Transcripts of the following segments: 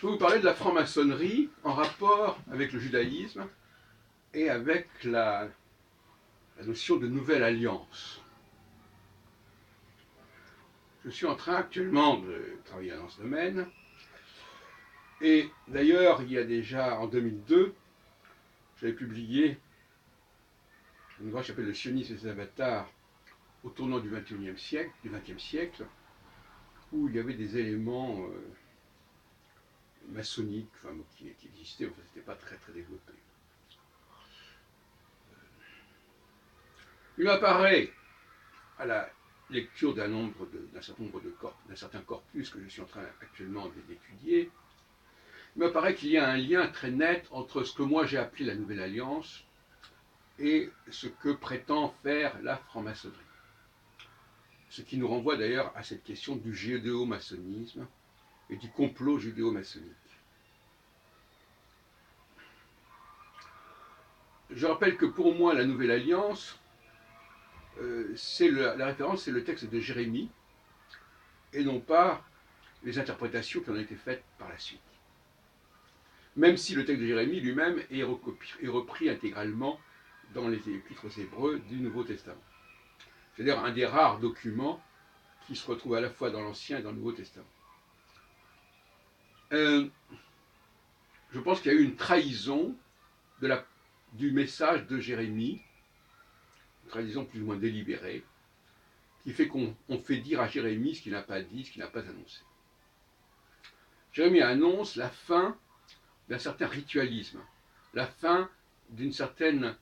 Je vais vous parler de la franc-maçonnerie en rapport avec le judaïsme et avec la notion de nouvelle alliance. Je suis en train actuellement de travailler dans ce domaine. Et d'ailleurs, il y a déjà en 2002, j'avais publié un ouvrage qui s'appelle Le sionisme et ses avatars au tournant du XXe siècle, où il y avait des éléments maçonniques, enfin, qui existaient, enfin, c'était pas très très développé. Il m'apparaît à la lecture d'un certain corpus que je suis en train actuellement d'étudier, il m'apparaît qu'il y a un lien très net entre ce que moi j'ai appelé la Nouvelle Alliance et ce que prétend faire la franc-maçonnerie. Ce qui nous renvoie d'ailleurs à cette question du judéo-maçonnisme et du complot judéo-maçonnique. Je rappelle que pour moi, la Nouvelle Alliance, la référence, c'est le texte de Jérémie, et non pas les interprétations qui en ont été faites par la suite. Même si le texte de Jérémie lui-même est repris intégralement dans les épîtres aux Hébreux du Nouveau Testament. C'est-à-dire un des rares documents qui se retrouve à la fois dans l'Ancien et dans le Nouveau Testament. Je pense qu'il y a eu une trahison du message de Jérémie, une trahison plus ou moins délibérée, qui fait qu'on fait dire à Jérémie ce qu'il n'a pas dit, ce qu'il n'a pas annoncé. Jérémie annonce la fin d'un certain ritualisme, la fin d'une certaine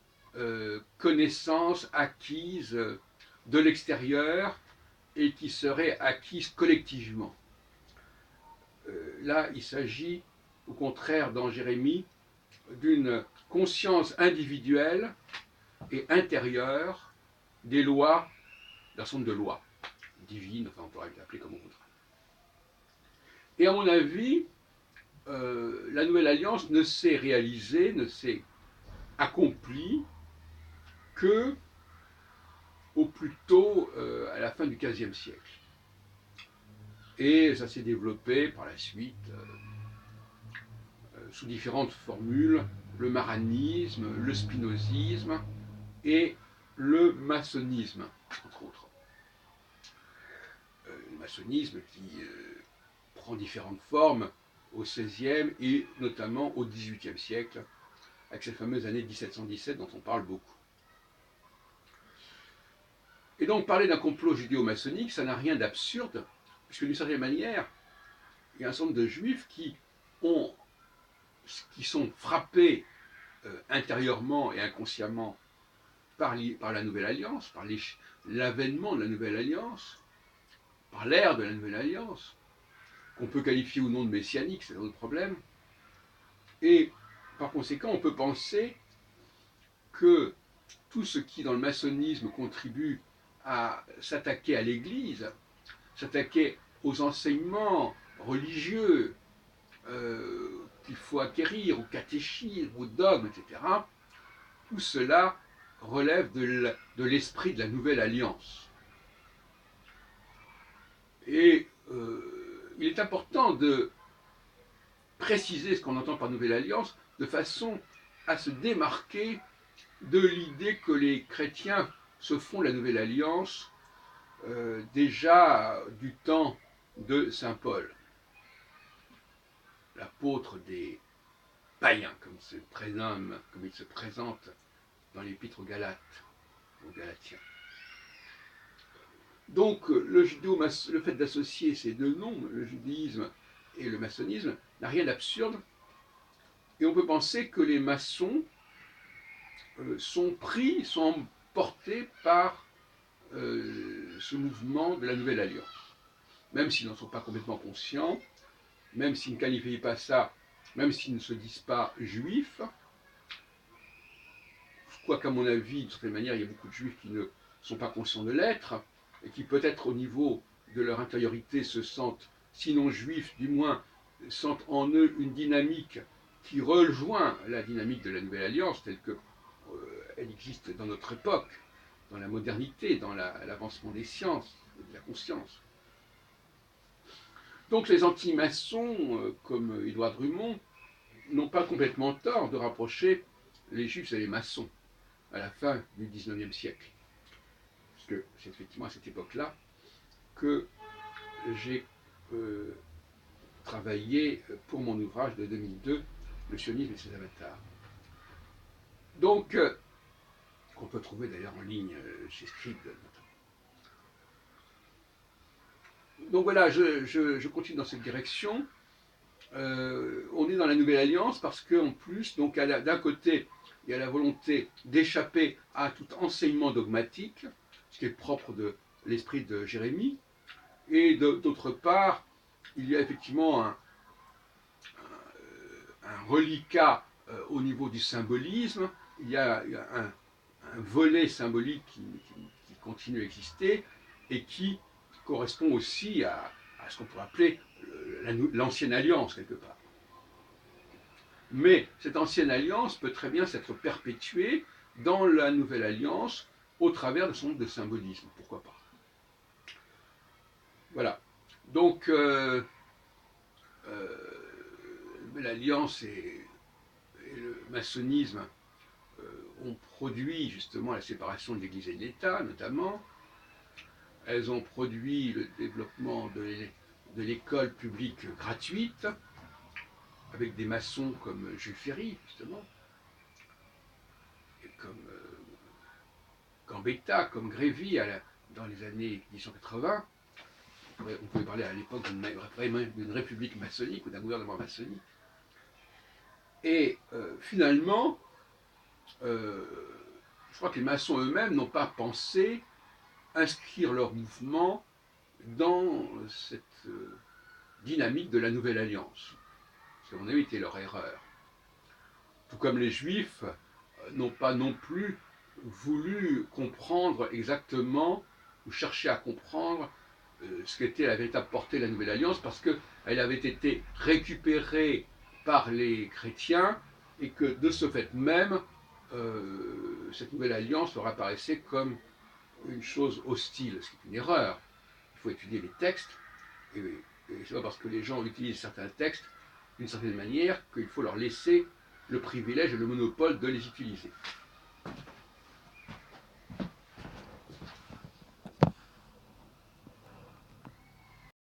connaissance acquise de l'extérieur et qui serait acquise collectivement. Là, il s'agit, au contraire, dans Jérémie, d'une conscience individuelle et intérieure des lois, d'un certain nombre de lois divines, enfin on pourrait l'appeler comme on voudra. Et à mon avis, la Nouvelle Alliance ne s'est réalisée, ne s'est accomplie que au plus tôt à la fin du XVe siècle. Et ça s'est développé par la suite sous différentes formules, le maranisme, le spinozisme et le maçonnisme, entre autres. Le maçonnisme qui prend différentes formes au XVIe et notamment au XVIIIe siècle, avec cette fameuse année 1717 dont on parle beaucoup. Et donc parler d'un complot judéo-maçonnique, ça n'a rien d'absurde, puisque d'une certaine manière, il y a un certain nombre de juifs qui sont frappés intérieurement et inconsciemment par la Nouvelle Alliance, par l'avènement de la Nouvelle Alliance, par l'ère de la Nouvelle Alliance, qu'on peut qualifier ou non de messianique, c'est un autre problème. Et par conséquent, on peut penser que tout ce qui, dans le maçonnisme, contribue à s'attaquer à l'Église, s'attaquer aux enseignements religieux qu'il faut acquérir, au catéchisme, aux dogmes, etc., tout cela relève de l'esprit de la Nouvelle Alliance. Et il est important de préciser ce qu'on entend par Nouvelle Alliance de façon à se démarquer de l'idée que les chrétiens se font la Nouvelle Alliance déjà du temps de Saint Paul, l'apôtre des païens, comme il se présente dans l'épître aux Galates, aux Galatiens. Donc le fait d'associer ces deux noms, le judaïsme et le maçonnisme, n'a rien d'absurde, et on peut penser que les maçons sont portés par ce mouvement de la Nouvelle Alliance. Même s'ils n'en sont pas complètement conscients, même s'ils ne qualifient pas ça, même s'ils ne se disent pas juifs, quoiqu'à mon avis, de certaine manière, il y a beaucoup de juifs qui ne sont pas conscients de l'être, et qui peut-être au niveau de leur intériorité se sentent, sinon juifs, du moins sentent en eux une dynamique qui rejoint la dynamique de la Nouvelle Alliance, telle qu'elle existe dans notre époque, dans la modernité, dans l'avancement des sciences et de la conscience. Donc les anti-maçons, comme Édouard Drummond, n'ont pas complètement tort de rapprocher les juifs et les maçons à la fin du XIXe siècle. Parce que c'est effectivement à cette époque-là que j'ai travaillé pour mon ouvrage de 2002, Le sionisme et ses avatars. Donc, qu'on peut trouver d'ailleurs en ligne chez Scribd. Donc voilà, je continue dans cette direction. On est dans la Nouvelle Alliance parce qu'en plus, donc d'un côté, il y a la volonté d'échapper à tout enseignement dogmatique, ce qui est propre de l'esprit de Jérémie, et d'autre part, il y a effectivement un reliquat au niveau du symbolisme, il y a un volet symbolique qui continue à exister et qui correspond aussi à ce qu'on pourrait appeler l'ancienne alliance quelque part. Mais cette ancienne alliance peut très bien s'être perpétuée dans la nouvelle alliance au travers de son nombre de symbolisme, pourquoi pas. Voilà. Donc, l'alliance et le maçonnisme ont produit justement la séparation de l'Église et de l'État, notamment. Elles ont produit le développement de l'école publique gratuite, avec des maçons comme Jules Ferry, justement, et comme Gambetta, comme Grévy, dans les années 1880. On pouvait parler à l'époque d'une république maçonnique ou d'un gouvernement maçonnique. Et finalement, je crois que les maçons eux-mêmes n'ont pas pensé inscrire leur mouvement dans cette dynamique de la Nouvelle Alliance. Ce qui, à mon avis, était leur erreur. Tout comme les Juifs n'ont pas non plus voulu comprendre exactement, ou chercher à comprendre ce qu'était la véritable portée de la Nouvelle Alliance, parce qu'elle avait été récupérée par les chrétiens, et que de ce fait même, cette Nouvelle Alliance leur apparaissait comme une chose hostile, ce qui est une erreur. Il faut étudier les textes, et c'est pas parce que les gens utilisent certains textes d'une certaine manière qu'il faut leur laisser le privilège et le monopole de les utiliser.